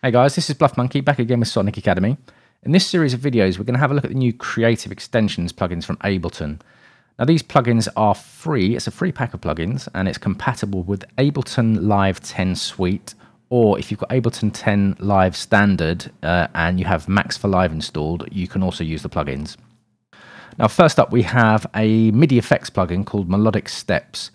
Hey guys, this is Bluffmunkey back again with Sonic Academy. In this series of videos, we're going to have a look at the new Creative Extensions plugins from Ableton. Now these plugins are free, it's a free pack of plugins, and it's compatible with Ableton Live 10 Suite, or if you've got Ableton 10 Live Standard and you have Max for Live installed, you can also use the plugins. Now first up we have a MIDI effects plugin called Melodic Steps.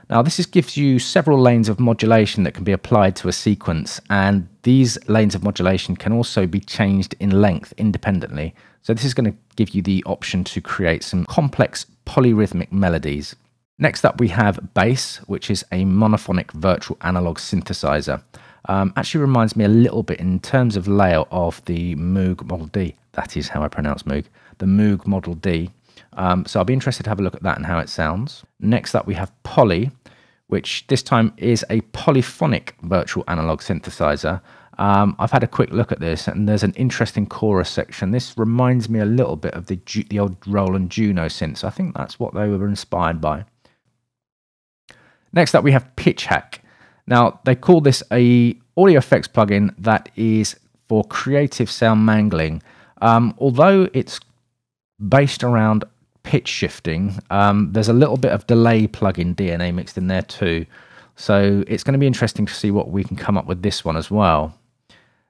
Now this gives you several lanes of modulation that can be applied to a sequence, and these lanes of modulation can also be changed in length independently. So this is going to give you the option to create some complex polyrhythmic melodies. Next up we have Bass, which is a monophonic virtual analog synthesizer. Actually reminds me a little bit in terms of layout of the Moog Model D. That is how I pronounce Moog. The Moog Model D. So I'll be interested to have a look at that and how it sounds. Next up we have Poli, which this time is a polyphonic virtual analog synthesizer. I've had a quick look at this and there's an interesting chorus section. This reminds me a little bit of the old Roland Juno synths. I think that's what they were inspired by. Next up we have Pitch Hack. Now they call this a audio effects plugin that is for creative sound mangling. Although it's based around pitch shifting, there's a little bit of delay plugin DNA mixed in there too, so it's going to be interesting to see what we can come up with this one as well.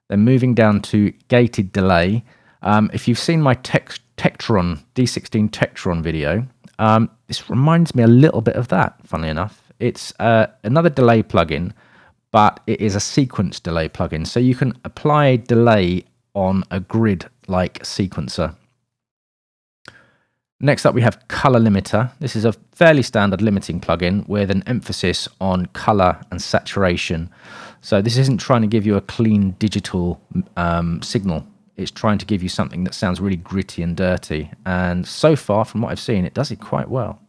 Then moving down to gated delay, if you've seen my Tektron D16 Tektron video, this reminds me a little bit of that, funnily enough. It's another delay plugin, but it is a sequence delay plugin, so you can apply delay on a grid like sequencer. Next up we have Color Limiter. This is a fairly standard limiting plugin with an emphasis on color and saturation. So this isn't trying to give you a clean digital signal. It's trying to give you something that sounds really gritty and dirty. And so far, from what I've seen, it does it quite well.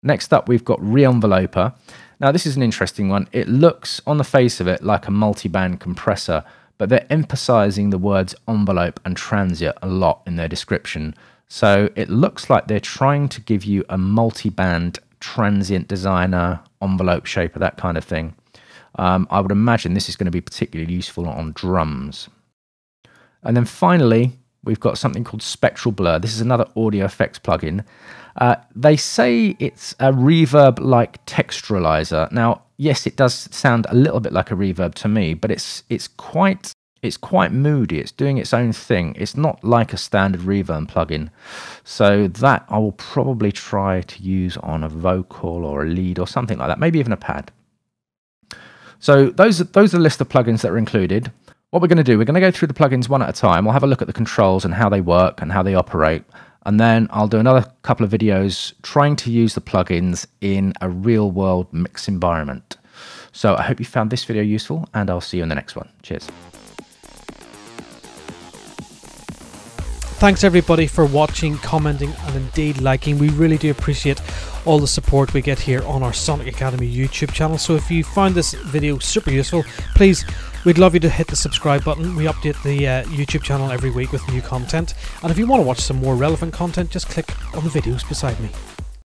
Next up we've got Re-enveloper. Now this is an interesting one. It looks on the face of it like a multiband compressor, but they're emphasizing the words envelope and transient a lot in their description. So it looks like they're trying to give you a multi-band transient designer, envelope shaper, that kind of thing. I would imagine this is going to be particularly useful on drums. And then finally, we've got something called Spectral Blur. This is another audio effects plugin. They say it's a reverb-like texturaliser. Now, yes, it does sound a little bit like a reverb to me, but it's quite moody. It's doing its own thing. It's not like a standard reverb plugin. So that I will probably try to use on a vocal or a lead or something like that, maybe even a pad. So those are the list of plugins that are included. What we're going to do, we're going to go through the plugins one at a time. We'll have a look at the controls and how they work and how they operate. And then I'll do another couple of videos trying to use the plugins in a real world mix environment. So I hope you found this video useful, and I'll see you in the next one. Cheers. Thanks everybody for watching, commenting and indeed liking. We really do appreciate all the support we get here on our Sonic Academy YouTube channel. So if you found this video super useful, please, we'd love you to hit the subscribe button. We update the YouTube channel every week with new content. And if you want to watch some more relevant content, just click on the videos beside me.